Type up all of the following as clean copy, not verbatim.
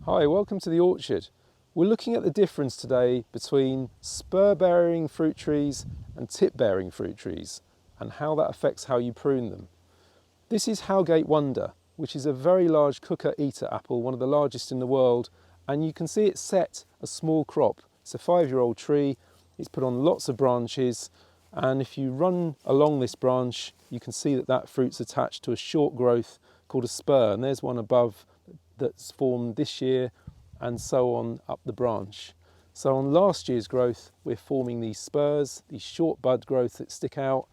Hi, welcome to the orchard. We're looking at the difference today between spur-bearing fruit trees and tip-bearing fruit trees and how that affects how you prune them. This is Howgate Wonder, which is a very large cooker-eater apple, one of the largest in the world, and you can see it's set a small crop. It's a 5-year-old tree, it's put on lots of branches, and if you run along this branch you can see that fruit's attached to a short growth called a spur, and there's one above that's formed this year and so on up the branch. So on last year's growth we're forming these spurs, these short bud growths that stick out.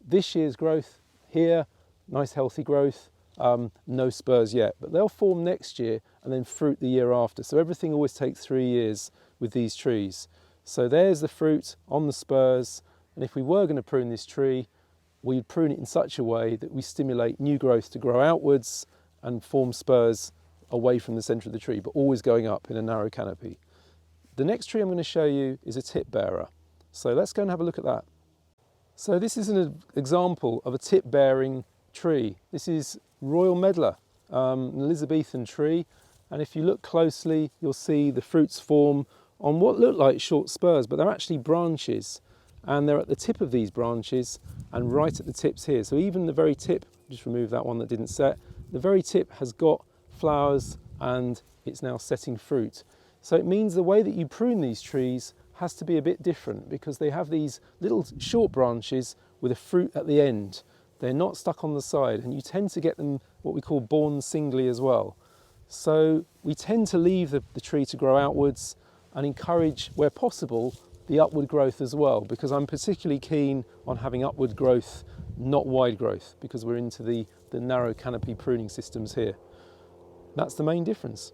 This year's growth here, nice healthy growth, no spurs yet, but they'll form next year and then fruit the year after. So everything always takes 3 years with these trees. So there's the fruit on the spurs, and if we were going to prune this tree, we'd prune it in such a way that we stimulate new growth to grow outwards and form spurs away from the centre of the tree, but always going up in a narrow canopy. The next tree I'm going to show you is a tip bearer. So let's go and have a look at that. So this is an example of a tip bearing tree. This is Royal Medlar, an Elizabethan tree, and if you look closely you'll see the fruits form on what look like short spurs, but they're actually branches, and they're at the tip of these branches and right at the tips here. So even the very tip, just remove that one that didn't set, the very tip has got flowers and it's now setting fruit. So it means the way that you prune these trees has to be a bit different because they have these little short branches with a fruit at the end. They're not stuck on the side, and you tend to get them what we call born singly as well. So we tend to leave the tree to grow outwards and encourage, where possible, the upward growth as well, because I'm particularly keen on having upward growth, not wide growth, because we're into the narrow canopy pruning systems here. That's the main difference.